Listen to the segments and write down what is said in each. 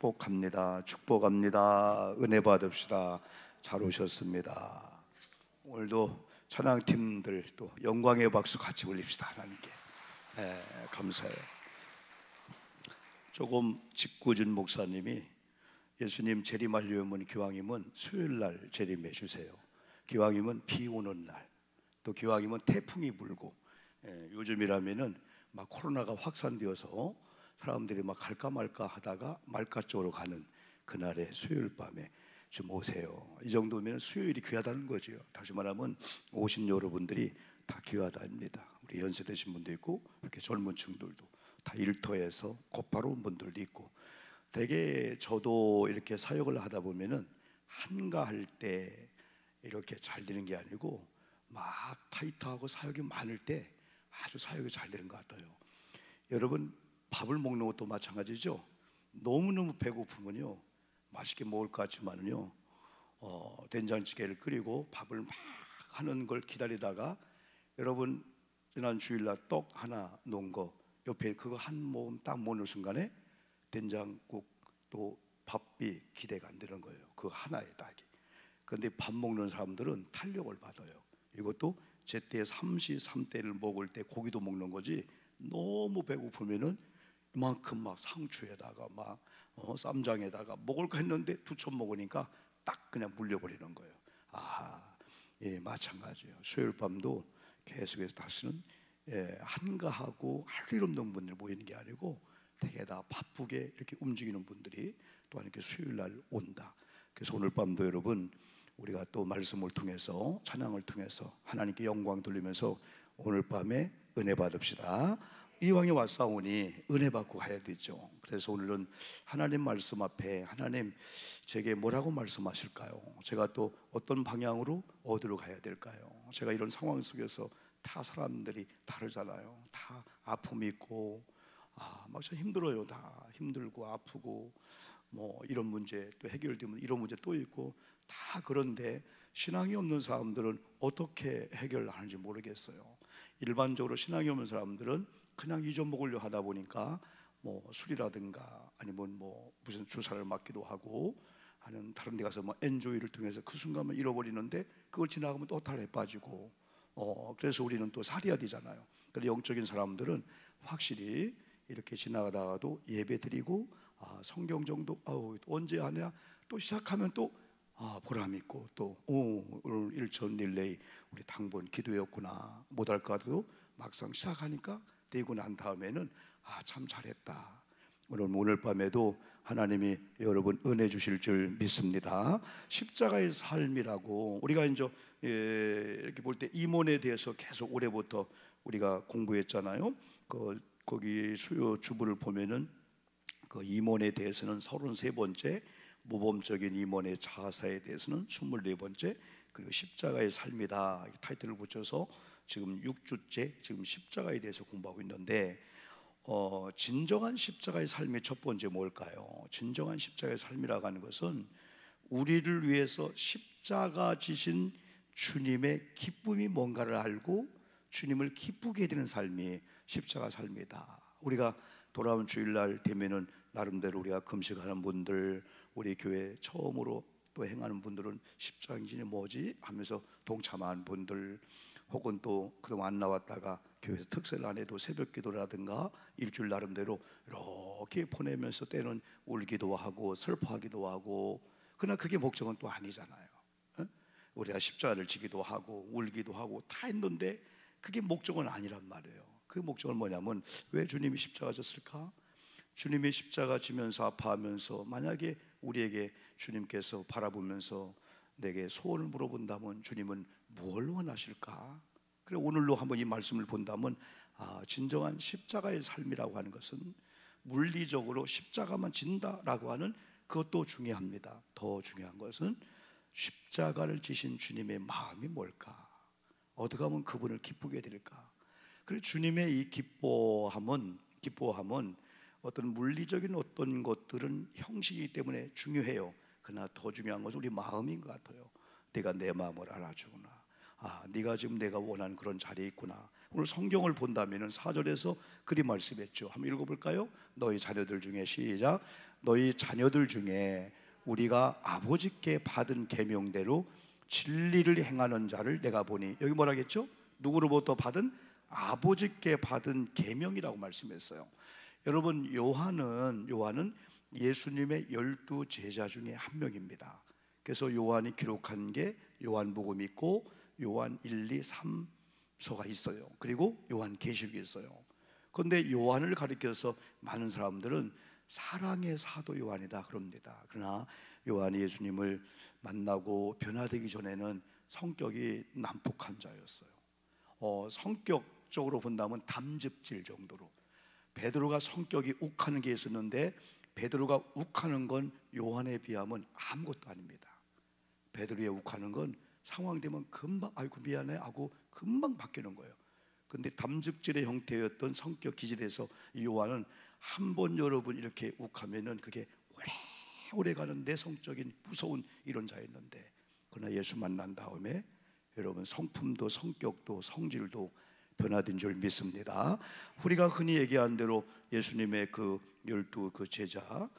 축복합니다. 축복합니다. 은혜 받읍시다. 잘 오셨습니다. 오늘도 찬양팀들 또 영광의 박수 같이 올립시다. 하나님께 감사해요. 조금 짓궂은 목사님이 예수님 재림하려면 기왕이면 수요일날 재림해 주세요. 기왕이면 비 오는 날, 또 기왕이면 태풍이 불고, 요즘이라면은 막 코로나가 확산되어서 사람들이 막 갈까 말까 하다가 말까 쪽으로 가는 그날의 수요일 밤에 좀 오세요. 이 정도면 수요일이 귀하다는 거죠. 다시 말하면 오신 여러분들이 다 귀하다입니다. 우리 연세 드신 분도 있고 이렇게 젊은 층들도 다 일터에서 곧바로 온 분들도 있고. 되게 저도 이렇게 사역을 하다 보면은 한가할 때 이렇게 잘 되는 게 아니고 막 타이트하고 사역이 많을 때 아주 사역이 잘 되는 것 같아요. 여러분 밥을 먹는 것도 마찬가지죠. 너무너무 배고프면요 맛있게 먹을 것 같지만은요 된장찌개를 끓이고 밥을 막 하는 걸 기다리다가 여러분 지난 주일날 떡 하나 놓은 거 옆에 그거 한 모금 딱 먹는 순간에 된장국 또 밥이 기대가 안 되는 거예요. 그 하나에 딱이. 그런데 밥 먹는 사람들은 탄력을 받아요. 이것도 제때 삼시삼대를 먹을 때 고기도 먹는 거지, 너무 배고프면은 이만큼 막 상추에다가 막 쌈장에다가 먹을 거 했는데 두첩 먹으니까 딱 그냥 물려버리는 거예요. 예, 마찬가지예요. 수요일 밤도 계속해서 다시는 한가하고 할 일 없는 분들 모이는 게 아니고 되게 다 바쁘게 이렇게 움직이는 분들이 또한 이렇게 수요일 날 온다. 그래서 오늘 밤도 여러분 우리가 또 말씀을 통해서 찬양을 통해서 하나님께 영광 돌리면서 오늘 밤에 은혜 받읍시다. 이왕에 왔사오니 은혜 받고 가야 되죠. 그래서 오늘은 하나님 말씀 앞에 하나님 제게 뭐라고 말씀하실까요? 제가 또 어떤 방향으로 어디로 가야 될까요? 제가 이런 상황 속에서 다 사람들이 다르잖아요. 다 아픔이 있고 막 참 힘들어요. 다 힘들고 아프고 뭐 이런 문제 또 해결되면 이런 문제 또 있고 다. 그런데 신앙이 없는 사람들은 어떻게 해결하는지 모르겠어요. 일반적으로 신앙이 없는 사람들은 그냥 잊어먹으려 하다 보니까 뭐 술이라든가 아니면 뭐 무슨 주사를 맞기도 하고 하는 다른 데 가서 뭐 엔조이를 통해서 그 순간만 잃어버리는데 그걸 지나가면 또 탈에 빠지고 그래서 우리는 또 살해야 되잖아요. 그래서 영적인 사람들은 확실히 이렇게 지나가다가도 예배 드리고 성경 정도 언제 하냐 또 시작하면 또 보람 있고 또 오늘 일천 릴레이 우리 당번 기도였구나 못할 것 같아도 막상 시작하니까 되고 난 다음에는 참 잘했다. 오늘 밤에도 하나님이 여러분 은혜 주실 줄 믿습니다. 십자가의 삶이라고 우리가 이제 이렇게 볼 때 임원에 대해서 계속 올해부터 우리가 공부했잖아요. 거기 수요 주부를 보면은 그 임원에 대해서는 33번째, 모범적인 임원의 자사에 대해서는 24번째, 그리고 십자가의 삶이다 타이틀을 붙여서 지금 6주째 지금 십자가에 대해서 공부하고 있는데 진정한 십자가의 삶의 첫 번째 뭘까요? 진정한 십자가의 삶이라고 하는 것은 우리를 위해서 십자가 지신 주님의 기쁨이 뭔가를 알고 주님을 기쁘게 되는 삶이 십자가 삶이다. 우리가 돌아온 주일날 되면은 나름대로 우리가 금식하는 분들, 우리 교회 처음으로 또 행하는 분들은 십자가행진이 뭐지 하면서 동참하는 분들, 혹은 또 그동안 안 나왔다가 교회에서 특세를 안 해도 새벽 기도라든가 일주일 나름대로 이렇게 보내면서 때는 울기도 하고 슬퍼하기도 하고, 그러나 그게 목적은 또 아니잖아요. 우리가 십자가를 지기도 하고 울기도 하고 다 했는데 그게 목적은 아니란 말이에요. 그 목적은 뭐냐면 왜 주님이 십자가 졌을까? 주님이 십자가 지면서 아파하면서 만약에 우리에게 주님께서 바라보면서 내게 소원을 물어본다면 주님은 뭘 원하실까? 그래 오늘로 한번 이 말씀을 본다면 진정한 십자가의 삶이라고 하는 것은 물리적으로 십자가만 진다라고 하는 그것도 중요합니다. 더 중요한 것은 십자가를 지신 주님의 마음이 뭘까? 어떻게 하면 그분을 기쁘게 드릴까? 그리고 주님의 이 기뻐함은 어떤 물리적인 어떤 것들은 형식이기 때문에 중요해요. 그러나 더 중요한 것은 우리 마음인 것 같아요. 내가 내 마음을 알아주구나. 네가 지금 내가 원하는 그런 자리에 있구나. 오늘 성경을 본다면 4절에서 그리 말씀했죠. 한번 읽어볼까요? 너희 자녀들 중에, 시작, 너희 자녀들 중에 우리가 아버지께 받은 계명대로 진리를 행하는 자를 내가 보니, 여기 뭐라겠죠? 누구로부터 받은? 아버지께 받은 계명이라고 말씀했어요. 여러분, 요한은 예수님의 12 제자 중에 한 명입니다. 그래서 요한이 기록한 게 요한복음 있고 요한 1, 2, 3서가 있어요. 그리고 요한계시록이 있어요. 그런데 요한을 가리켜서 많은 사람들은 사랑의 사도 요한이다 그럽니다. 그러나 요한이 예수님을 만나고 변화되기 전에는 성격이 난폭한 자였어요. 성격적으로 본다면 담즙질 정도로. 베드로가 성격이 욱하는 게 있었는데 베드로가 욱하는 건 요한에 비하면 아무것도 아닙니다. 베드로의 욱하는 건 상황 되면 금방 아이고 미안해 하고 금방 바뀌는 거예요. 근데 담즙질의 형태였던 성격 기질에서 이 요한은 한 번 여러 번 이렇게 욱하면은 그게 오래 가는 내성적인 무서운 이런 자였는데, 그러나 예수 만난 다음에 여러분 성품도 성격도 성질도 변화된 줄 믿습니다. 우리가 흔히 얘기한 대로 예수님의 그 12 그 제자가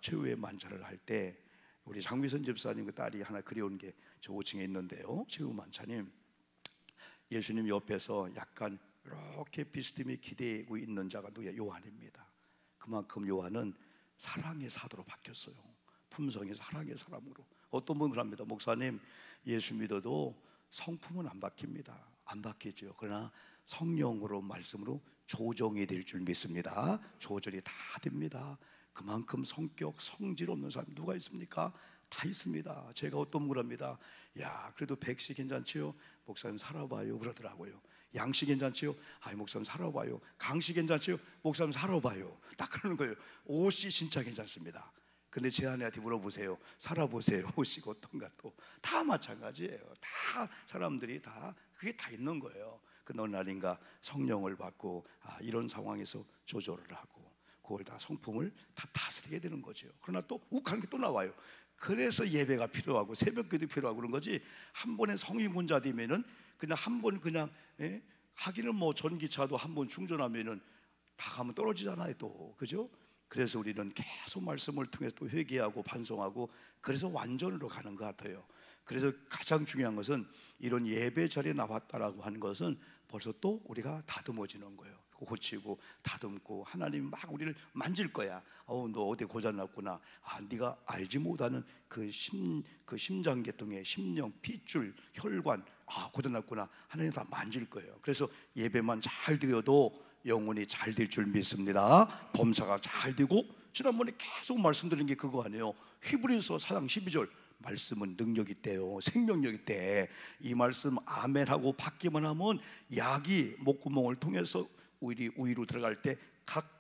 최후의 만찬을 할 때 우리 장미선 집사님 그 딸이 하나 그려온 게 저 5층에 있는데요. 최후 만찬님, 예수님 옆에서 약간 이렇게 비스듬히 기대고 있는 자가 누구야? 요한입니다. 그만큼 요한은 사랑의 사도로 바뀌었어요. 품성이 사랑의 사람으로. 어떤 분은 그럽니다. 목사님, 예수 믿어도 성품은 안 바뀝니다. 안 바뀌죠. 그러나 성령으로 말씀으로 조정이 될 줄 믿습니다. 조절이 다 됩니다. 그만큼 성격, 성질 없는 사람 누가 있습니까? 다 있습니다. 제가 어떤 분 합니다. 야, 그래도 백씨 괜찮지요? 목사님 살아봐요 그러더라고요. 양씨 괜찮지요? 아이 목사님 살아봐요. 강씨 괜찮지요? 목사님 살아봐요. 딱 그러는 거예요. 오씨 진짜 괜찮습니다. 근데 제 아내한테 물어보세요. 살아보세요. 오씨가 어떤가? 또 다 마찬가지예요. 다 사람들이 다 그게 다 있는 거예요. 그 어느 날인가 성령을 받고 이런 상황에서 조절을 하고 그걸 다 성품을 다 다스리게 되는 거죠. 그러나 또 욱하는 게 또 나와요. 그래서 예배가 필요하고 새벽기도 필요하고 그런 거지. 한 번에 성인군자 되면은 그냥 한 번 그냥 하기는 뭐 전기차도 한 번 충전하면은 다 가면 떨어지잖아요 또, 그죠? 그래서 우리는 계속 말씀을 통해서 또 회개하고 반성하고 그래서 완전으로 가는 것 같아요. 그래서 가장 중요한 것은 이런 예배 자리에 나왔다라고 하는 것은 벌써 또 우리가 다듬어지는 거예요. 고치고 다듬고 하나님 막 우리를 만질 거야. 너 어디 고장났구나. 네가 알지 못하는 그 심장계통의 심령, 핏줄, 혈관 고장났구나. 하나님 다 만질 거예요. 그래서 예배만 잘 드려도 영혼이 잘 될 줄 믿습니다. 범사가 잘 되고, 지난번에 계속 말씀드린 게 그거 아니에요. 히브리서 4장 12절 말씀은 능력이 있대요. 생명력이 있대. 이 말씀 아멘하고 받기만 하면 약이 목구멍을 통해서 우리로 들어갈 때 각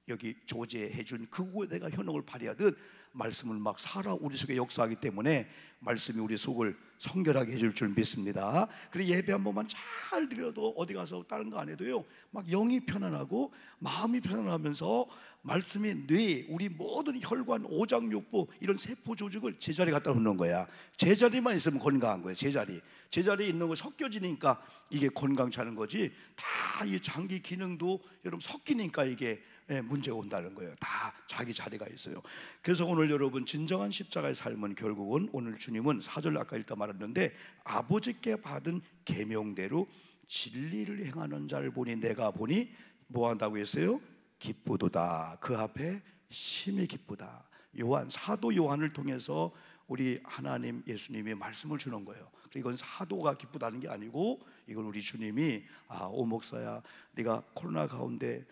여기 조제해 준 그거에 내가 효능을 발휘하듯 말씀을 막 살아 우리 속에 역사하기 때문에 말씀이 우리 속을 성결하게 해줄 줄 믿습니다. 그리고 예배 한 번만 잘 드려도 어디 가서 다른 거 안 해도요 막 영이 편안하고 마음이 편안하면서 말씀이 우리 모든 혈관, 오장육부 이런 세포 조직을 제자리에 갖다 놓는 거야. 제자리만 있으면 건강한 거예요. 제자리에 있는 거 섞여지니까 이게 건강치 않은 거지. 다 이 장기 기능도 여러분 섞이니까 이게 문제가 온다는 거예요. 다 자기 자리가 있어요. 그래서 오늘 여러분 진정한 십자가의 삶은 결국은 오늘 주님은 4절 아까 읽다 말았는데 아버지께 받은 계명대로 진리를 행하는 자를 보니 내가 보니 뭐 한다고 했어요? 기쁘도다. 그 앞에 심히 기쁘다. 사도 요한을 통해서 우리 하나님 예수님이 말씀을 주는 거예요. 이건 사도가 기쁘다는 게 아니고 이건 우리 주님이 오 목사야 네가 코로나 가운데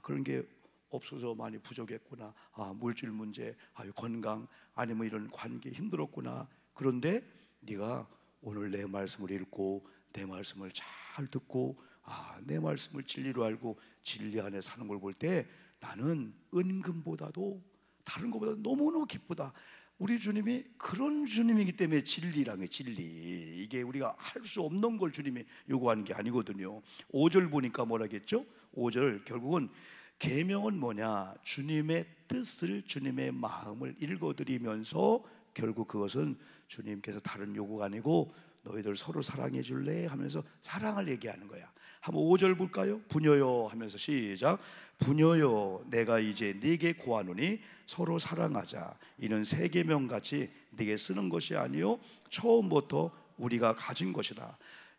그런 게 없어서 많이 부족했구나. 물질 문제, 건강 아니면 이런 관계 힘들었구나. 그런데 네가 오늘 내 말씀을 읽고 내 말씀을 잘 듣고 내 말씀을 진리로 알고 진리 안에 사는 걸 볼 때 나는 은금보다도 다른 것보다 너무너무 기쁘다. 우리 주님이 그런 주님이기 때문에 진리라는 게 진리. 이게 우리가 할 수 없는 걸 주님이 요구하는 게 아니거든요. 5절 보니까 뭐라겠죠? 5절 결국은 계명은 뭐냐? 주님의 뜻을 주님의 마음을 읽어드리면서 결국 그것은 주님께서 다른 요구가 아니고 너희들 서로 사랑해 줄래? 하면서 사랑을 얘기하는 거야. 한번 5절 볼까요? 부녀여 하면서 시작. 부녀여 내가 이제 네게 고하노니 서로 사랑하자. 이는 새 계명 같이 네게 쓰는 것이 아니요 처음부터 우리가 가진 것이다.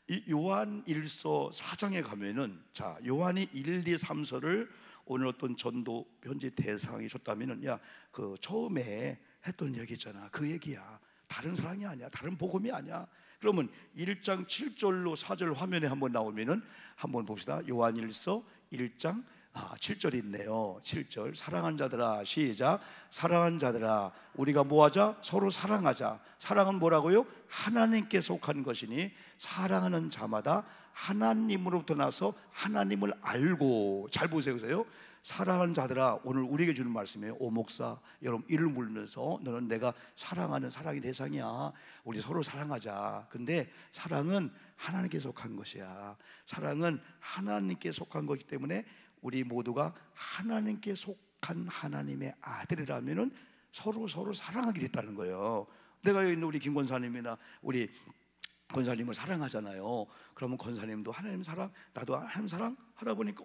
이 요한 1서 4장에 가면은, 자, 요한이 1, 2, 3서를 오늘 어떤 전도 편지 대상이 줬다면은, 야, 그 처음에 했던 얘기 있잖아, 그 얘기야. 다른 사랑이 아니야, 다른 복음이 아니야. 그러면 1장 7절로 4절 화면에 한번 나오면은 한번 봅시다. 요한 1서 1장 7절이 있네요. 7절. 사랑하는 자들아, 시작. 사랑하는 자들아, 우리가 뭐하자? 서로 사랑하자. 사랑은 뭐라고요? 하나님께 속한 것이니 사랑하는 자마다 하나님으로부터 나서 하나님을 알고. 잘 보세요. 그래서요, 사랑하는 자들아, 오늘 우리에게 주는 말씀이에요. 오 목사, 여러분 이를 물면서 너는 내가 사랑하는 사랑의 대상이야. 우리 서로 사랑하자. 근데 사랑은 하나님께 속한 것이야. 사랑은 하나님께 속한 것이기 때문에 우리 모두가 하나님께 속한 하나님의 아들이라면은 서로 사랑하게 됐다는 거예요. 내가 여기 있는 우리 김 권사님이나 우리 권사님을 사랑하잖아요. 그러면 권사님도 하나님 사랑, 나도 하나님 사랑 하다 보니까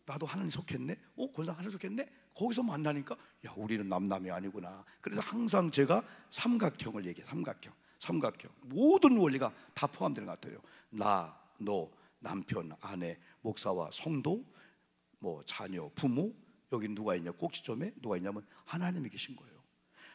나도 하나님 속했네. 권사 하나님 속했네. 거기서 만나니까 야, 우리는 남남이 아니구나. 그래서 항상 제가 삼각형을 얘기해요. 삼각형. 모든 원리가 다 포함되는 것 같아요. 나, 너, 남편, 아내, 목사와 성도, 뭐 자녀, 부모, 여기 누가 있냐, 꼭지점에 누가 있냐면 하나님이 계신 거예요.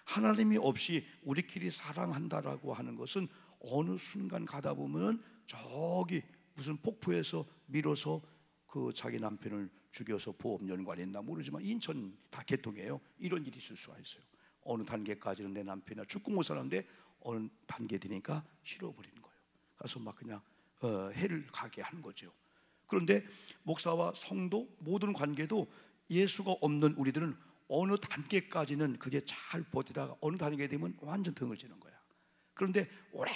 하나님이 없이 우리끼리 사랑한다라고 하는 것은 어느 순간 가다 보면 저기 무슨 폭포에서 밀어서 그 자기 남편을 죽여서 보험연관이 있나 모르지만 인천 다 개통이에요. 이런 일이 있을 수가 있어요. 어느 단계까지는 내 남편이나 죽고 못 사는데 어느 단계 되니까 싫어버리는 거예요. 가서 막 그냥 해를 가게 하는 거죠. 그런데 목사와 성도 모든 관계도 예수가 없는 우리들은 어느 단계까지는 그게 잘 버티다가 어느 단계 되면 완전 등을 지는 거야. 그런데 오래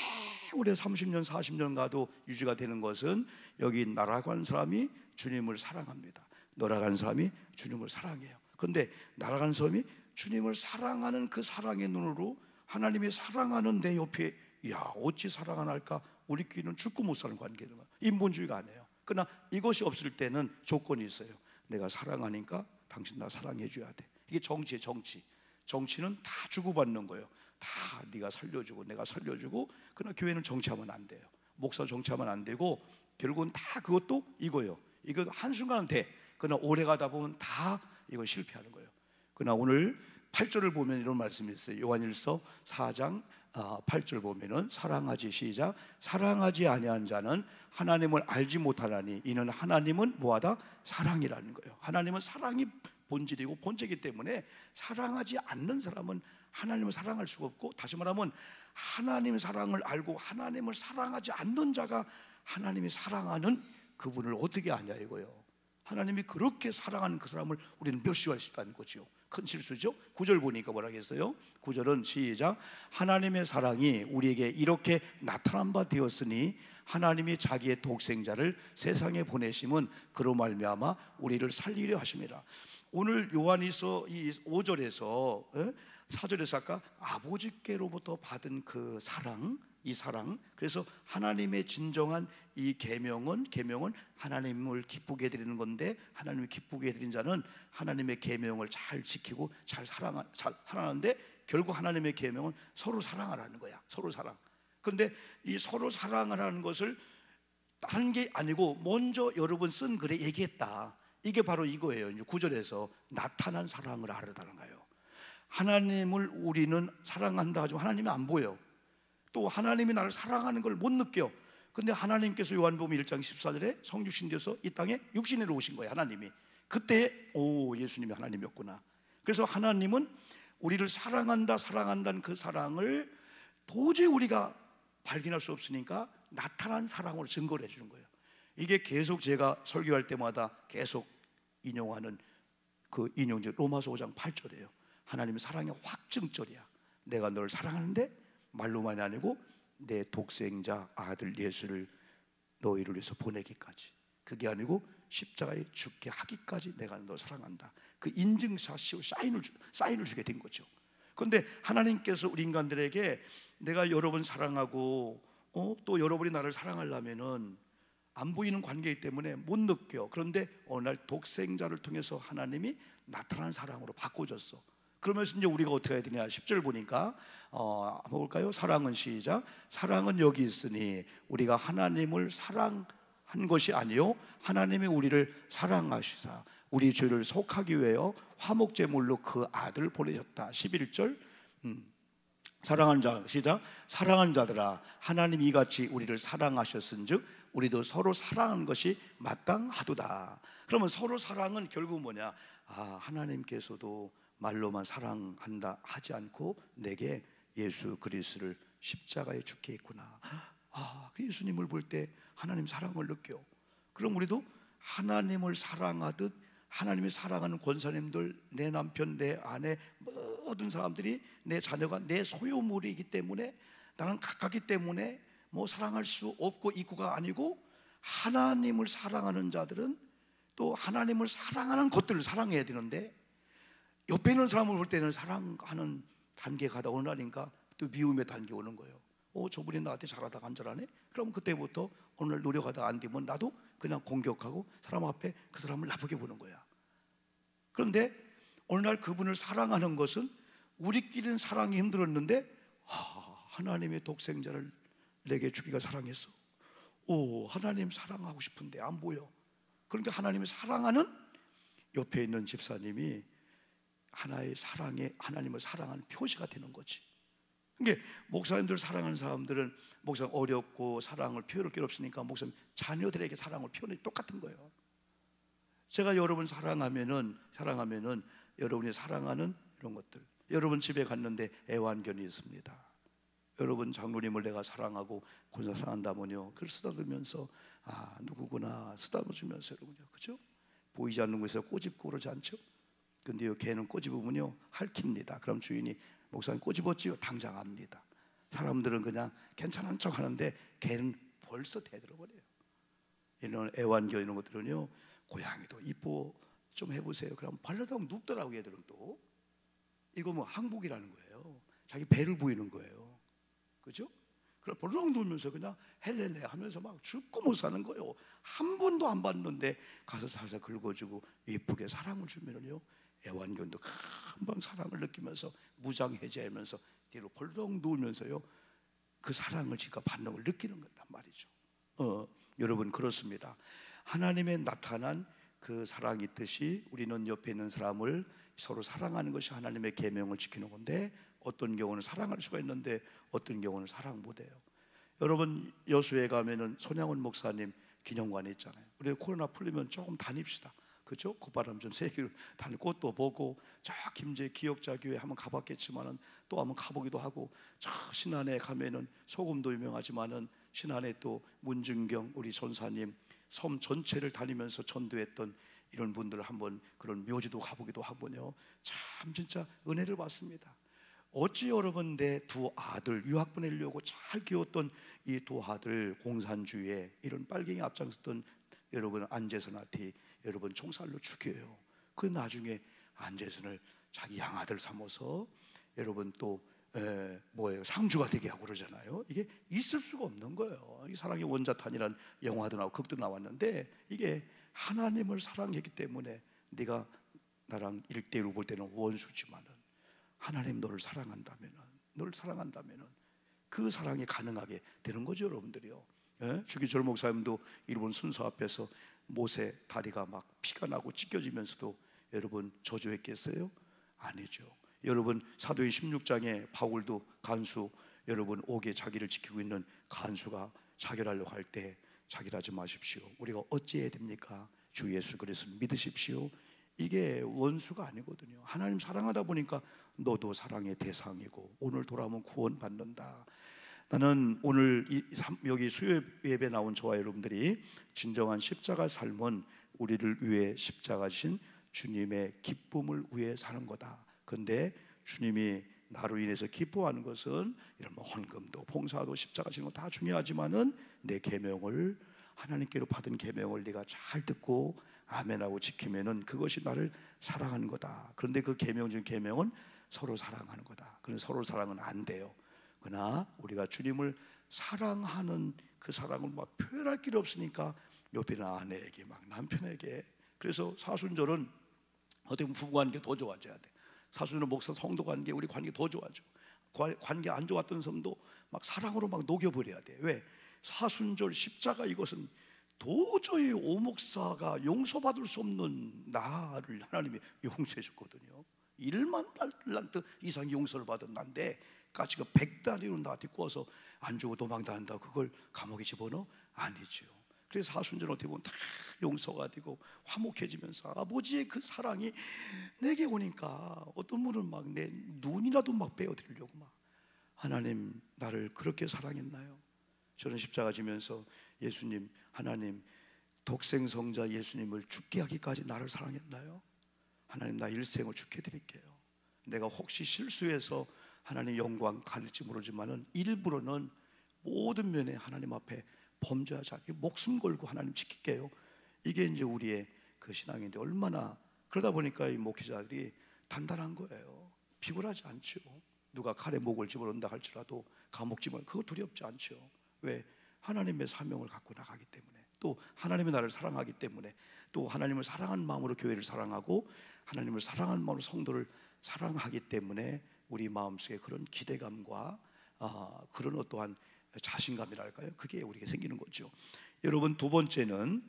30년 40년 가도 유지가 되는 것은 여기 나라고 하는 사람이 주님을 사랑합니다. 너라고 하는 사람이 주님을 사랑해요. 그런데 나라고 하는 사람이 주님을 사랑하는 그 사랑의 눈으로 하나님이 사랑하는 내 옆에, 야, 어찌 사랑 안 할까? 우리끼리는 죽고 못 사는 관계는 인본주의가 아니에요. 그러나 이것이 없을 때는 조건이 있어요. 내가 사랑하니까 당신 나 사랑해 줘야 돼. 이게 정치예요. 정치는 다 주고받는 거예요. 다 네가 살려주고 내가 살려주고. 그러나 교회는 정치하면 안 돼요. 목사 정치하면 안 되고 결국은 다 그것도 이거예요. 이거 한순간은 돼. 그러나 오래 가다 보면 다 이거 실패하는 거예요. 그러나 오늘 8절을 보면 이런 말씀이 있어요. 요한일서 4장 8절 보면은 사랑하지, 시작. 사랑하지 아니한 자는 하나님을 알지 못하나니 이는 하나님은 뭐하다? 사랑이라는 거예요. 하나님은 사랑이 본질이고 본체이기 때문에 사랑하지 않는 사람은 하나님을 사랑할 수가 없고, 다시 말하면 하나님의 사랑을 알고 하나님을 사랑하지 않는 자가 하나님이 사랑하는 그분을 어떻게 아냐 이거예요. 하나님이 그렇게 사랑하는 그 사람을 우리는 멸시할 수 있다는 거죠. 큰 실수죠. 9절 보니까 뭐라고 했어요? 9절은 시작. 하나님의 사랑이 우리에게 이렇게 나타난 바 되었으니 하나님이 자기의 독생자를 세상에 보내심은 그로 말미암아 우리를 살리려 하심이라. 오늘 요한일서 이 5절에서 4절에서 아까 아버지께로부터 받은 그 사랑, 이 사랑, 그래서 하나님의 진정한 이 계명은 하나님을 기쁘게 해드리는 건데, 하나님을 기쁘게 해드린 자는 하나님의 계명을 잘 지키고 잘 살아가는데, 결국 하나님의 계명은 서로 사랑하라는 거야. 서로 사랑. 그런데 이 서로 사랑하라는 것을 다른 게 아니고 먼저 여러분 쓴 글에 얘기했다. 이게 바로 이거예요. 이제 9절에서 나타난 사랑을 알아다는 거예요. 하나님을 우리는 사랑한다 하지만 하나님이 안 보여. 또 하나님이 나를 사랑하는 걸 못 느껴. 근데 하나님께서 요한복음 1장 14절에 성육신 되어서 이 땅에 육신으로 오신 거예요. 하나님이. 그때 예수님이 하나님이었구나. 그래서 하나님은 우리를 사랑한다는 그 사랑을 도저히 우리가 발견할 수 없으니까 나타난 사랑으로 증거를 해주는 거예요. 이게 계속 제가 설교할 때마다 계속 인용하는 그 인용제 로마서 5장 8절이에요. 하나님의 사랑의 확증절이야. 내가 너를 사랑하는데 말로만이 아니고 내 독생자 아들 예수를 너희를 위해서 보내기까지, 그게 아니고 십자가에 죽게 하기까지 내가 너를 사랑한다. 그 인증샷이요, 사인을 주게 된 거죠. 그런데 하나님께서 우리 인간들에게 내가 여러분 사랑하고 또 여러분이 나를 사랑하려면은 안 보이는 관계이기 때문에 못 느껴. 그런데 어느 날 독생자를 통해서 하나님이 나타난 사랑으로 바꿔줬어. 그러면서 이제 우리가 어떻게 해야 되냐, 10절 보니까 한번 볼까요? 사랑은 시작. 사랑은 여기 있으니 우리가 하나님을 사랑한 것이 아니요 하나님이 우리를 사랑하시사 우리 죄를 속하기 위하여 화목제물로 그 아들을 보내셨다. 11절 사랑하는 자, 시작. 사랑하는 자들아, 하나님 이같이 우리를 사랑하셨은즉 우리도 서로 사랑하는 것이 마땅하도다. 그러면 서로 사랑은 결국 뭐냐? 하나님께서도 말로만 사랑한다 하지 않고 내게 예수 그리스도를 십자가에 죽게 했구나. 예수님을 볼 때 하나님 사랑을 느껴. 그럼 우리도 하나님을 사랑하듯 하나님이 사랑하는 권사님들, 내 남편, 내 아내, 모든 사람들이 내 자녀가 내 소유물이기 때문에 나는 가깝기 때문에 뭐 사랑할 수 없고 있고가 아니고, 하나님을 사랑하는 자들은 또 하나님을 사랑하는 것들을 사랑해야 되는데, 옆에 있는 사람을 볼 때는 사랑하는 단계 가다 어느 날인가 또 미움의 단계 오는 거예요. 저분이 나한테 잘하다가 안 잘하네? 그럼 그때부터 오늘 노력하다 안 되면 나도 그냥 공격하고 사람 앞에 그 사람을 나쁘게 보는 거야. 그런데 어느 날 그분을 사랑하는 것은 우리끼리는 사랑이 힘들었는데 하나님의 독생자를 내게 주기가 사랑했어. 하나님 사랑하고 싶은데 안 보여. 그러니까 하나님을 사랑하는 옆에 있는 집사님이 하나의 사랑에 하나님을 사랑하는 표시가 되는 거지. 그러니까 목사님들 사랑하는 사람들은 목사님 어렵고 사랑을 표현할 게 없으니까 목사님 자녀들에게 사랑을 표현이 똑같은 거예요. 제가 여러분 사랑하면은 여러분이 사랑하는 이런 것들, 여러분 집에 갔는데 애완견이 있습니다. 여러분 장로님을 내가 사랑하고 권사 사랑한다면요, 그걸 쓰다듬으면서 누구구나 쓰다듬으면서 여러분요, 그죠? 보이지 않는 곳에서 꼬집고 그러지 않죠? 근데 요 개는 꼬집으면요 핥힙니다. 그럼 주인이 목사님 꼬집었지요? 당장 압니다. 사람들은 그냥 괜찮은 척 하는데 개는 벌써 대들어버려요. 이런 애완견 이런 것들은요, 고양이도 이뻐 좀 해보세요. 그럼 발라다가 눕더라고. 얘들은 또 이거 뭐 항복이라는 거예요. 자기 배를 보이는 거예요. 그죠? 그럼 벌렁 누우면서 그냥 헬렐레 하면서 막 죽고 못 사는 거예요. 한 번도 안 봤는데 가서 살살 긁어주고 예쁘게 사랑을 주면은요, 애완견도 금방 사랑을 느끼면서 무장해제하면서 뒤로 벌렁 누우면서요 그 사랑을 지가 반응을 느끼는 거단 말이죠. 여러분 그렇습니다. 하나님의 나타난 그 사랑이 있듯이 우리는 옆에 있는 사람을 서로 사랑하는 것이 하나님의 계명을 지키는 건데, 어떤 경우는 사랑할 수가 있는데 어떤 경우는 사랑 못해요. 여러분 여수에 가면은 손양원 목사님 기념관이 있잖아요. 우리 코로나 풀리면 조금 다닙시다. 그죠? 콧바람 좀 쐬기로 다니고 또 보고, 저 김제 기역자 교회 한번 가봤겠지만은 또 한번 가보기도 하고, 저 신안에 가면은 소금도 유명하지만은 신안에 또 문중경 우리 전사님 섬 전체를 다니면서 전도했던 이런 분들을 한번 그런 묘지도 가보기도 하고요. 참 진짜 은혜를 받습니다. 어찌 여러분 내 두 아들 유학 보내려고 잘 키웠던 이 두 아들 공산주의에 이런 빨갱이 앞장섰던 여러분 안재선한테 여러분 총살로 죽여요. 그 나중에 안재선을 자기 양아들 삼아서 여러분 또 상주가 되게 하고 그러잖아요. 이게 있을 수가 없는 거예요. 이 사랑의 원자탄이라는 영화도 나오고 극도 나왔는데, 이게 하나님을 사랑했기 때문에 네가 나랑 1대1로 볼 때는 원수지만은 하나님 너를 사랑한다면은 그 사랑이 가능하게 되는 거죠, 여러분들이요. 주기철 목사님도 일본 순서 앞에서 못에 다리가 막 피가 나고 찢겨지면서도 여러분 저주했겠어요? 아니죠. 여러분 사도행 16장에 바울도 간수, 여러분 옥에 자기를 지키고 있는 간수가 자결하려고 할 때 자결하지 마십시오. 우리가 어찌해야 됩니까? 주 예수 그리스도를 믿으십시오. 이게 원수가 아니거든요. 하나님 사랑하다 보니까 너도 사랑의 대상이고 오늘 돌아오면 구원받는다. 나는 오늘 여기 수요 예배 나온 저와 여러분들이 진정한 십자가 삶은 우리를 위해 십자가 지신 주님의 기쁨을 위해 사는 거다. 그런데 주님이 나로 인해서 기뻐하는 것은 이런 뭐 헌금도 봉사도 십자가 지는 거 다 중요하지만은 내 계명을, 하나님께로 받은 계명을 네가 잘 듣고 아멘하고 지키면은 그것이 나를 사랑하는 거다. 그런데 그 계명 중 계명은 서로 사랑하는 거다. 그런데 서로 사랑은 안 돼요. 그러나 우리가 주님을 사랑하는 그 사랑을 막 표현할 길이 없으니까 옆에 있는 아내에게 막 남편에게. 그래서 사순절은 어떻게 보면 부부관계 더 좋아져야 돼. 사순절 목사 성도 관계, 우리 관계 더 좋아져. 관계 안 좋았던 섬도 막 사랑으로 막 녹여버려야 돼. 왜? 사순절 십자가 이것은 도저히 오 목사가 용서받을 수 없는 나를 하나님이 용서해 줬거든요. 1만 달란트 이상 용서를 받은 난데 가치가 100달러로 나한테 구워서 안 주고 도망다닌다. 그걸 감옥에 집어넣어? 아니죠. 그래서 사순절 어떻게 보면 다 용서가 되고 화목해지면서 아버지의 그 사랑이 내게 오니까 어떤 분은 막 내 눈이라도 막 베어드리려고 막, 하나님 나를 그렇게 사랑했나요? 저는 십자가 지면서 예수님, 하나님 독생성자 예수님을 죽게 하기까지 나를 사랑했나요? 하나님 나 일생을 죽게 드릴게요. 내가 혹시 실수해서 하나님 영광 가릴지 모르지만은 일부러는 모든 면에 하나님 앞에 범죄하지 않게 목숨 걸고 하나님 지킬게요. 이게 이제 우리의 그 신앙인데, 얼마나 그러다 보니까 이 목회자들이 단단한 거예요. 피곤하지 않죠. 누가 칼에 목을 집어넣는다 할지라도 감옥 집어넣는 그거 두렵지 않죠. 왜? 하나님의 사명을 갖고 나가기 때문에, 또 하나님의 나를 사랑하기 때문에, 또 하나님을 사랑하는 마음으로 교회를 사랑하고 하나님을 사랑하는 마음으로 성도를 사랑하기 때문에 우리 마음속에 그런 기대감과 그런 어떠한 자신감이랄까요? 그게 우리에게 생기는 거죠. 여러분, 두 번째는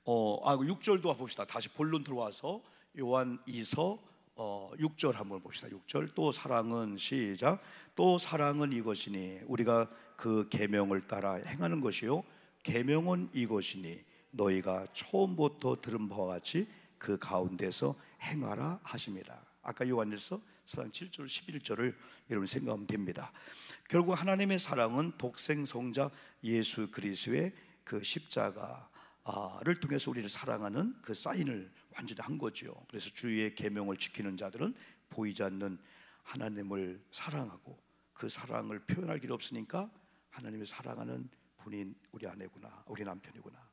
6절도 봅시다. 다시 본론 들어와서 요한 2서 6절 한번 봅시다. 6절. 또 사랑은, 시작, 또 사랑은 이것이니 우리가 그 계명을 따라 행하는 것이요 계명은 이것이니 너희가 처음부터 들은 바와 같이 그 가운데서 행하라 하심이라. 아까 요한일서 4장 7절 11절을 여러분 생각하면 됩니다. 결국 하나님의 사랑은 독생성자 예수 그리스도의 그 십자가를 통해서 우리를 사랑하는 그 사인을 완전히 한 거죠. 그래서 주의 계명을 지키는 자들은 보이지 않는 하나님을 사랑하고 그 사랑을 표현할 길이 없으니까 하나님을 사랑하는 분이 우리 아내구나, 우리 남편이구나,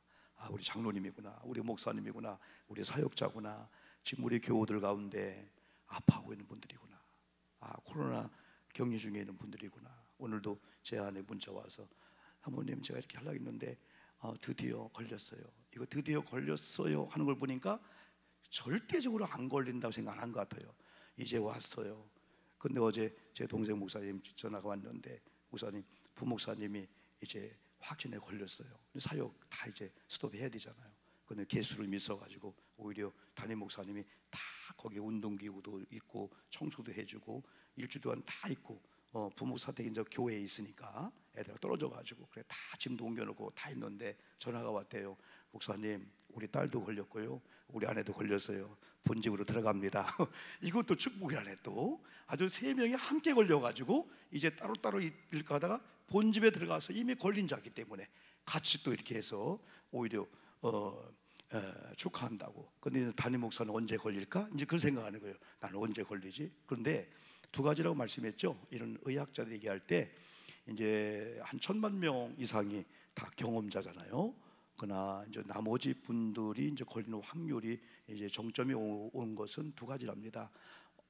우리 장로님이구나, 우리 목사님이구나, 우리 사역자구나, 지금 우리 교우들 가운데 아파하고 있는 분들이구나, 코로나 격리 중에 있는 분들이구나. 오늘도 제 아내 문자 와서 사모님 제가 이렇게 하려고 했는데 드디어 걸렸어요. 이거 드디어 걸렸어요 하는 걸 보니까 절대적으로 안 걸린다고 생각 안 한 것 같아요. 이제 왔어요. 근데 어제 제 동생 목사님 전화가 왔는데, 목사님, 부목사님이 이제 확진에 걸렸어요. 사역 다 이제 스톱해야 되잖아요. 근데 개수를 미쳐가지고 오히려 담임 목사님이 다 거기 운동기구도 있고 청소도 해주고 일주일 동안 다 있고, 부목사택 이제 교회에 있으니까 애들 떨어져가지고 그래 다 짐도 옮겨놓고 다 있는데 전화가 왔대요. 목사님, 우리 딸도 걸렸고요, 우리 아내도 걸렸어요. 본집으로 들어갑니다. 이것도 축복이라네. 또 아주 3명이 함께 걸려가지고 이제 따로따로 일까 하다가 본집에 들어가서 이미 걸린 자기 때문에 같이 또 이렇게 해서 오히려 축하한다고. 근데 담임 목사는 언제 걸릴까? 이제 그 생각하는 거예요. 나는 언제 걸리지? 그런데 두 가지라고 말씀했죠. 이런 의학자들이 얘기할 때 이제 한 1,000만 명 이상이 다 경험자잖아요. 그러나 이제 나머지 분들이 이제 걸리는 확률이 이제 정점이 온 것은 두 가지랍니다.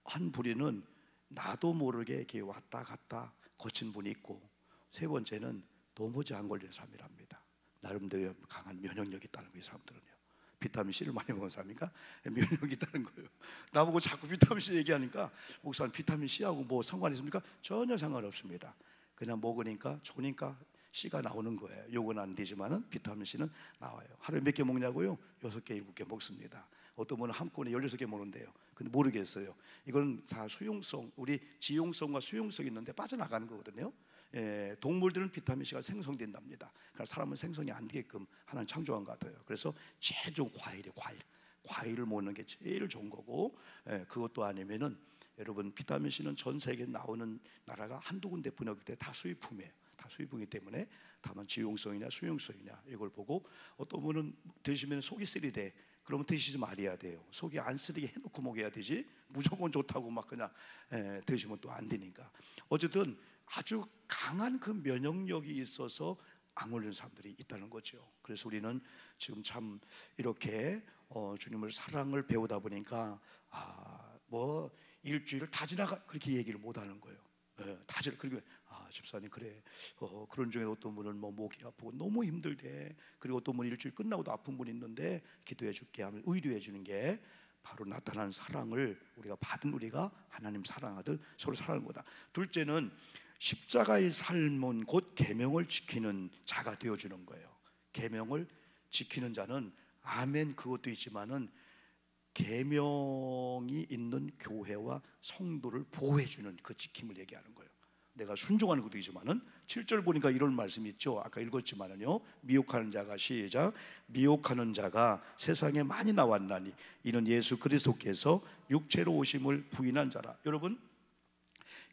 한 부류는 나도 모르게 이렇게 왔다 갔다 거친 분이 있고, 세 번째는 도무지 안 걸리는 사람이랍니다. 나름대로 강한 면역력이 있다는 거예요. 이 사람들은요. 비타민 C를 많이 먹은 사람이니까 면역이 있다는 거예요. 나보고 자꾸 비타민 C 얘기하니까 목사님 비타민 C하고 뭐 상관이 있습니까? 전혀 상관없습니다. 그냥 먹으니까 좋으니까 C가 나오는 거예요. 요건 안 되지만은 비타민 C는 나와요. 하루에 몇 개 먹냐고요? 6개, 7개 먹습니다. 어떤 분은 한꺼번에 16개 먹는데요. 근데 모르겠어요. 이건 다 수용성, 우리 지용성과 수용성이 있는데 빠져나가는 거거든요. 동물들은 비타민 C가 생성된답니다. 그러니까 사람은 생성이 안 되게끔 하나님 창조한 것 같아요. 그래서 제일 좋은 과일이에요. 과일을 먹는 게 제일 좋은 거고, 그것도 아니면은 여러분 비타민 C는 전 세계에 나오는 나라가 한두 군데뿐이 없기 때문에 다 수입품이에요. 다 수입품이기 때문에 다만 지용성이냐 수용성이냐 이걸 보고, 어떤 분은 드시면 속이 쓰리대. 그러면 드시지 말아야 돼요. 속이 안 쓰리게 해놓고 먹어야 되지, 무조건 좋다고 막 그냥 드시면 또 안 되니까. 어쨌든 아주 강한 그 면역력이 있어서 안 걸리는 사람들이 있다는 거죠. 그래서 우리는 지금 참 이렇게 주님을 사랑을 배우다 보니까 뭐 일주일을 다 지나가 그렇게 얘기를 못 하는 거예요. 다 지나. 그리고 집사님 그래 그런 중에 어떤 분은 뭐 목이 아프고 너무 힘들대. 그리고 어떤 분은 일주일 끝나고도 아픈 분이 있는데 기도해 줄게 하면 의뢰해 주는 게 바로 나타나는 사랑을 우리가 받은, 우리가 하나님 사랑하듯 서로 사랑하는 거다. 둘째는 십자가의 삶은 곧 계명을 지키는 자가 되어주는 거예요. 계명을 지키는 자는 아멘 그것도 있지만은 계명이 있는 교회와 성도를 보호해주는 그 지킴을 얘기하는 거예요. 내가 순종하는 것도 있지만은 7절 보니까 이런 말씀이 있죠. 아까 읽었지만은요, 미혹하는 자가, 시작, 미혹하는 자가 세상에 많이 나왔나니 이는 예수 그리스도께서 육체로 오심을 부인한 자라. 여러분,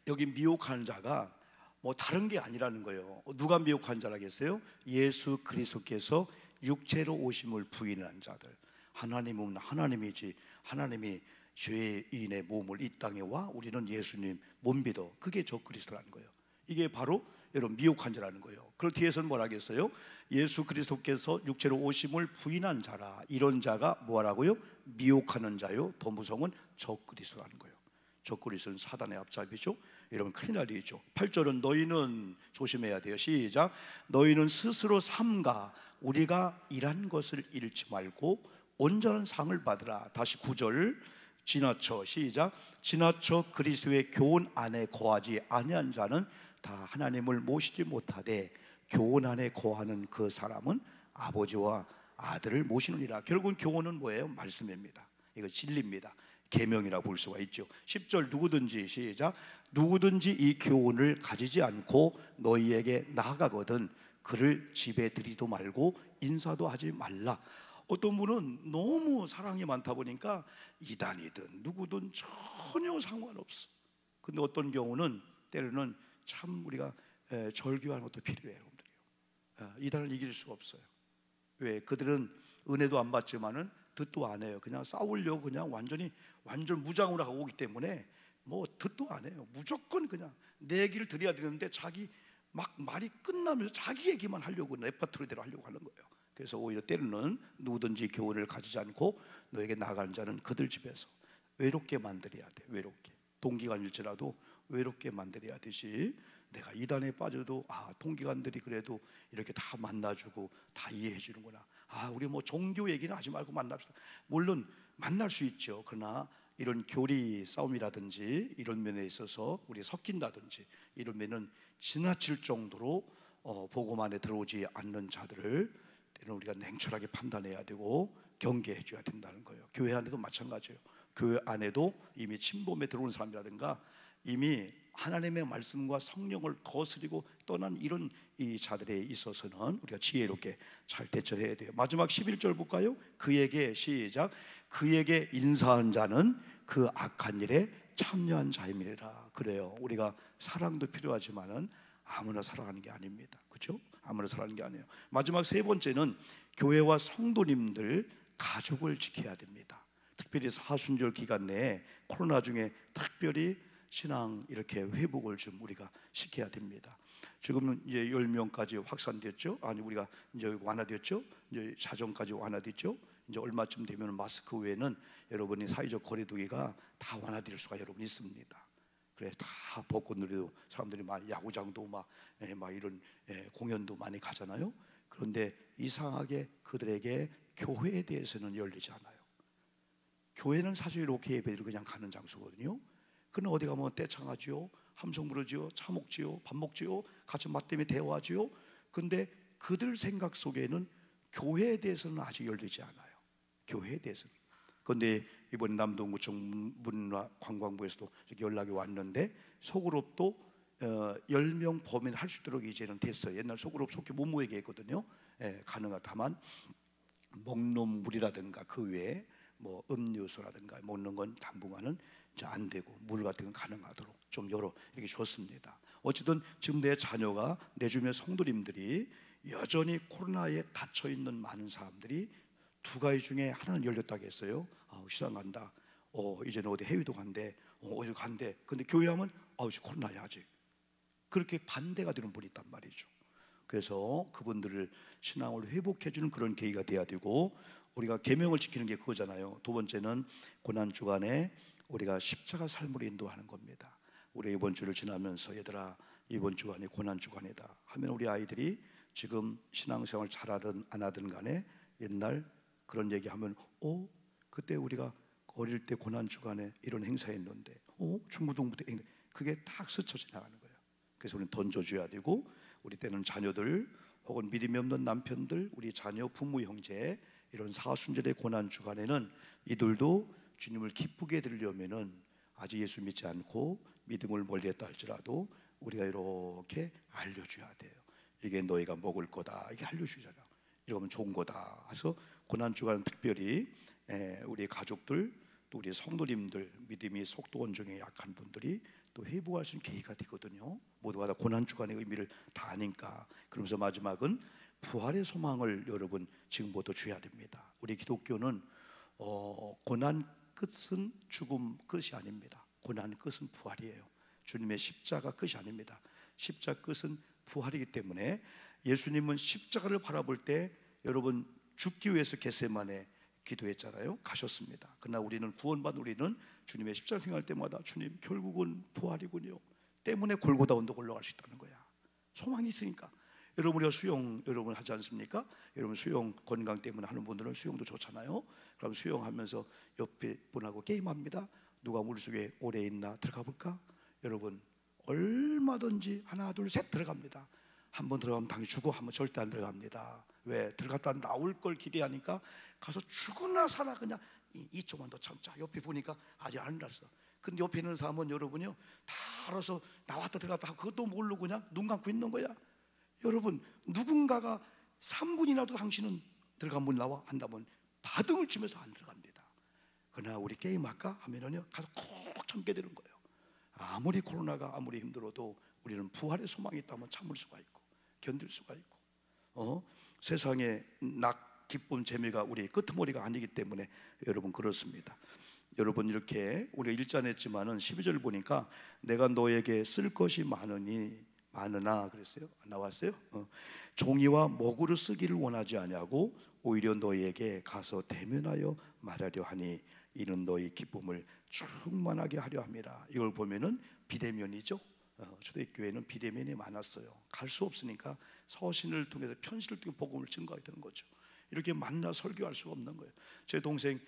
여기 미혹하는 자가 뭐 다른 게 아니라는 거예요. 누가 미혹한 자라겠어요? 예수 그리스도께서 육체로 오심을 부인한 자들. 하나님은 하나님이지, 하나님이 죄인의 몸을 이 땅에 와 우리는 예수님 못 믿어. 그게 적그리스도라는 거예요. 이게 바로 여러분 미혹한 자라는 거예요. 그걸 뒤에서는 뭐라 하겠어요? 예수 그리스도께서 육체로 오심을 부인한 자라. 이런 자가 뭐라고요? 미혹하는 자요. 더 무서운 건 적그리스도라는 거예요. 적그리스도는 사단의 앞잡이죠. 여러분 큰일 날 일이죠. 8절은 너희는 조심해야 돼요. 시작, 너희는 스스로 삼가 우리가 일한 것을 잃지 말고 온전한 상을 받으라. 다시 9절, 지나쳐, 시작, 지나쳐 그리스도의 교훈 안에 거하지 아니한 자는 다 하나님을 모시지 못하되 교훈 안에 거하는 그 사람은 아버지와 아들을 모시느니라. 결국은 교훈은 뭐예요? 말씀입니다. 이거 진리입니다. 계명이라고 볼 수가 있죠. 10절, 누구든지, 시작, 누구든지 이 교훈을 가지지 않고 너희에게 나아가거든 그를 집에 들이도 말고 인사도 하지 말라. 어떤 분은 너무 사랑이 많다 보니까 이단이든 누구든 전혀 상관없어. 근데 어떤 경우는 때로는 참 우리가 절규하는 것도 필요해요. 여러분들이요, 이단을 이길 수가 없어요. 왜? 그들은 은혜도 안 받지만은 듣도 안 해요. 그냥 싸우려고 그냥 완전 무장으로 하고 오기 때문에 뭐 듣도 안 해요. 무조건 그냥 내 얘기를 들어야 되는데 자기 막 말이 끝나면서 자기 얘기만 하려고 레퍼토리대로 하려고 하는 거예요. 그래서 오히려 때로는 누구든지 교훈을 가지지 않고 너에게 나가는 자는 그들 집에서 외롭게 만들어야 돼. 외롭게, 동기간일지라도 외롭게 만들어야 되지. 내가 이단에 빠져도 동기간들이 그래도 이렇게 다 만나주고 다 이해해 주는구나. 우리 뭐 종교 얘기는 하지 말고 만납시다. 물론 만날 수 있죠. 그러나 이런 교리 싸움이라든지 이런 면에 있어서 우리 섞인다든지 이런 면은 지나칠 정도로 복음 안에 들어오지 않는 자들을 때로는 우리가 냉철하게 판단해야 되고 경계해 줘야 된다는 거예요. 교회 안에도 마찬가지예요. 교회 안에도 이미 침범에 들어온 사람이라든가 이미 하나님의 말씀과 성령을 거스리고 떠난 이런 이 자들에 있어서는 우리가 지혜롭게 잘 대처해야 돼요. 마지막 11절 볼까요? 그에게, 시작, 그에게 인사한 자는 그 악한 일에 참여한 자임이라. 그래요. 우리가 사랑도 필요하지만은 아무나 사랑하는 게 아닙니다. 그렇죠? 아무나 사랑하는 게 아니에요. 마지막 세 번째는 교회와 성도님들 가족을 지켜야 됩니다. 특별히 사순절 기간 내에 코로나 중에 특별히 신앙 이렇게 회복을 좀 우리가 시켜야 됩니다. 지금은 이제 10명까지 확산됐죠. 우리가 이제 완화됐죠. 이제 사정까지 완화됐죠. 이제 얼마쯤 되면 마스크 외에는 여러분이 사회적 거리두기가 다 완화될 수가 여러분 있습니다. 그래 다 벚꽃 누리도 사람들이 많이 야구장도 막 이런 공연도 많이 가잖아요. 그런데 이상하게 그들에게 교회에 대해서는 열리지 않아요. 교회는 사실 이렇게 예배를 그냥 가는 장소거든요. 그는 어디 가면 떼창하지요, 함성 부르지요, 차 먹지요, 밥 먹지요, 같이 맞대며 대화하지요. 근데 그들 생각 속에는 교회에 대해서는 아직 열리지 않아요. 교회에 대해서는. 그런데 이번 남동구청 문화관광부에서도 이렇게 연락이 왔는데 소그룹도 10명 범위를 할 수 있도록 이제는 됐어요. 옛날 소그룹 속해 못 모이게 했거든요. 가능하다만 먹는 물이라든가 그 외에 뭐 음료수라든가 먹는 건 당분간은 이제 안 되고 물 같은 건 가능하도록 좀 이렇게 줬습니다. 어쨌든 지금 내 자녀가 내 주변 성도님들이 여전히 코로나에 닫혀 있는 많은 사람들이 두 가지 중에 하나는 열렸다고 했어요. 시장 간다. 이제는 어디 해외도 간대. 어디 간대. 근데 교회 하면 코로나야 아직. 그렇게 반대가 되는 분이 있단 말이죠. 그래서 그분들을 신앙을 회복해주는 그런 계기가 돼야 되고 우리가 계명을 지키는 게 그거잖아요. 두 번째는 고난 주간에 우리가 십자가 삶으로 인도하는 겁니다. 우리 이번 주를 지나면서 얘들아 이번 주간이 고난 주간이다 하면 우리 아이들이 지금 신앙생활 잘하든 안 하든 간에 옛날 그런 얘기하면 그때 우리가 어릴 때 고난 주간에 이런 행사했는데 중고등부 때 그게 딱 스쳐 지나가는 거예요. 그래서 우리는 던져줘야 되고 우리 때는 자녀들 혹은 믿음이 없는 남편들 우리 자녀 부모 형제 이런 사순절의 고난 주간에는 이들도 주님을 기쁘게 해드리려면은 아직 예수 믿지 않고 믿음을 멀리했다 할지라도 우리가 이렇게 알려줘야 돼요. 이게 너희가 먹을 거다 이게 알려주잖아. 이러면 좋은 거다. 그래서 고난 주간 특별히 우리 가족들 또 우리 성도님들 믿음이 속도원 중에 약한 분들이 또 회복할 수 있는 계기가 되거든요. 모두가 다 고난 주간의 의미를 다 아니까. 그러면서 마지막은 부활의 소망을 여러분 지금부터 줘야 됩니다. 우리 기독교는 고난 끝은 죽음 끝이 아닙니다. 고난 끝은 부활이에요. 주님의 십자가 끝이 아닙니다. 십자가 끝은 부활이기 때문에 예수님은 십자가를 바라볼 때 여러분 죽기 위해서 겟세마네 기도했잖아요. 가셨습니다. 그러나 우리는 구원받은 우리는 주님의 십자가 생각할 때마다 주님 결국은 부활이군요. 때문에 골고다 언덕 올라갈 수 있다는 거야. 소망이 있으니까. 여러분 우리가 수영 여러분 하지 않습니까? 여러분 수영 건강 때문에 하는 분들은 수영도 좋잖아요. 그럼 수영하면서 옆에 분하고 게임합니다. 누가 물속에 오래 있나 들어가 볼까? 여러분 얼마든지 하나 둘 셋 들어갑니다. 한 번 들어가면 당연히 죽어. 한 번 절대 안 들어갑니다. 왜? 들어갔다 나올 걸 기대하니까 가서 죽으나 살아 그냥 이쪽만 더 참자. 옆에 보니까 아직 안 났어. 근데 옆에 있는 사람은 여러분요 다 알아서 나왔다 들어갔다 하고 그것도 모르고 그냥 눈 감고 있는 거야. 여러분 누군가가 3분이라도 당신은 들어가면 나와 한다면 바등을 치면서 안 들어갑니다. 그러나 우리 게임 할까 하면은요 가서 콕 참게 되는 거예요. 아무리 코로나가 아무리 힘들어도 우리는 부활의 소망이 있다면 참을 수가 있고 견딜 수가 있고 세상의 기쁨 재미가 우리 끄트머리가 아니기 때문에 여러분 그렇습니다. 여러분 이렇게 우리가 1절 했지만은 12절 보니까 내가 너에게 쓸 것이 많으나 그랬어요. 나왔어요. 종이와 먹으로 쓰기를 원하지 아니하고 오히려 너희에게 가서 대면하여 말하려 하니 이는 너희 기쁨을 충만하게 하려 함이라. 이걸 보면은 비대면이죠. 초대교회는 비대면이 많았어요. 갈 수 없으니까 서신을 통해서 편지를 통해 복음을 증거하게 되는 거죠. 이렇게 만나 설교할 수가 없는 거예요. 제 동생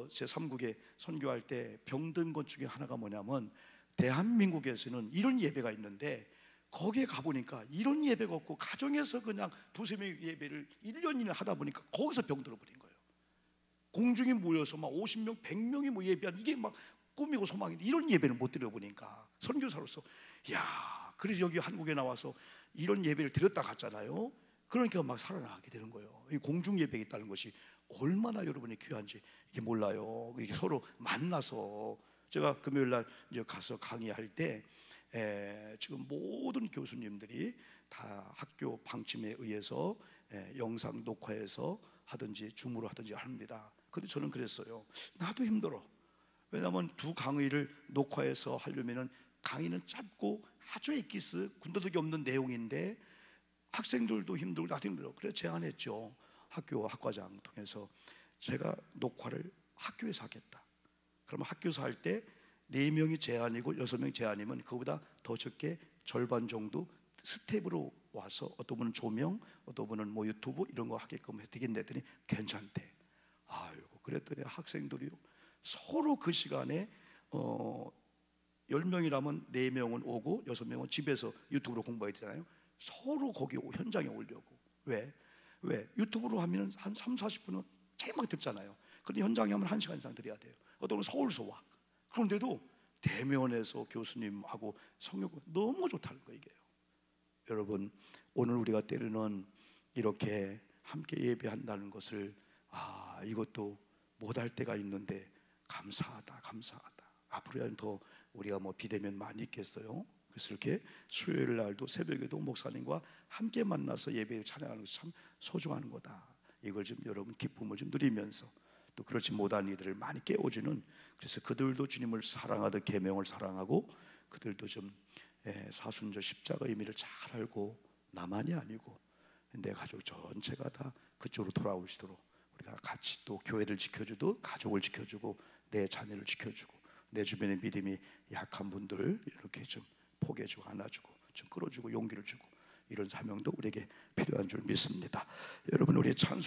제 3국에 선교할 때 병든 것 중에 하나가 뭐냐면 대한민국에서는 이런 예배가 있는데 거기에 가보니까 이런 예배가 없고 가정에서 그냥 두세 명의 예배를 1년이나 하다 보니까 거기서 병들어 버린 거예요. 공중에 모여서 막 50명, 100명이 뭐 예배하는 이게 막 꿈이고 소망인데 이런 예배를 못 드려보니까 선교사로서 그래서 여기 한국에 나와서 이런 예배를 드렸다 갔잖아요. 그러니까 막 살아나게 되는 거예요. 이 공중 예배가 있다는 것이 얼마나 여러분이 귀한지 이게 몰라요. 이렇게 서로 만나서 제가 금요일 날 이제 가서 강의할 때 지금 모든 교수님들이 다 학교 방침에 의해서 영상 녹화해서 하든지 줌으로 하든지 합니다. 근데 저는 그랬어요. 나도 힘들어. 왜냐하면 두 강의를 녹화해서 하려면은 강의는 짧고 아주 엑기스 군더더기 없는 내용인데 학생들도 힘들고 나도 힘들어. 그래서 제안했죠. 학교 학과장 통해서 제가 녹화를 학교에서 하겠다. 그러면 학교에서 할 때 4명이 제안이고 6명이 제안이면 그보다 더 적게 절반 정도 스텝으로 와서 어떤 분은 조명, 어떤 분은 뭐 유튜브 이런 거 하게끔 되겠네 했더니 괜찮대. 아이고 그랬더니 학생들이 서로 그 시간에 10명이라면 4명은 오고 6명은 집에서 유튜브로 공부해야 되잖아요. 서로 거기 현장에 오려고. 왜? 유튜브로 하면 한 3, 40분은 제막 듣잖아요. 근데 현장에 하면 1시간 이상 들어야 돼요. 어떤 분은 서울서 와. 그런데도 대면에서 교수님하고 성역 너무 좋다는 거 이게요. 여러분 오늘 우리가 때로는 이렇게 함께 예배한다는 것을 이것도 못할 때가 있는데 감사하다. 앞으로는 더 우리가 뭐 비대면 많이 있겠어요. 그래서 이렇게 수요일 날도 새벽에도 목사님과 함께 만나서 예배를 찬양하는 것이 참 소중한 거다. 이걸 좀 여러분 기쁨을 좀 누리면서 또 그렇지 못한 이들을 많이 깨워주는, 그래서 그들도 주님을 사랑하듯 계명을 사랑하고 그들도 좀 사순절 십자가 의미를 잘 알고 나만이 아니고 내 가족 전체가 다 그쪽으로 돌아오시도록 우리가 같이 또 교회를 지켜주도 가족을 지켜주고 내 자녀를 지켜주고 내 주변에 믿음이 약한 분들 이렇게 좀 포개주고 안아주고 좀 끌어주고 용기를 주고 이런 사명도 우리에게 필요한 줄 믿습니다. 여러분, 우리 찬송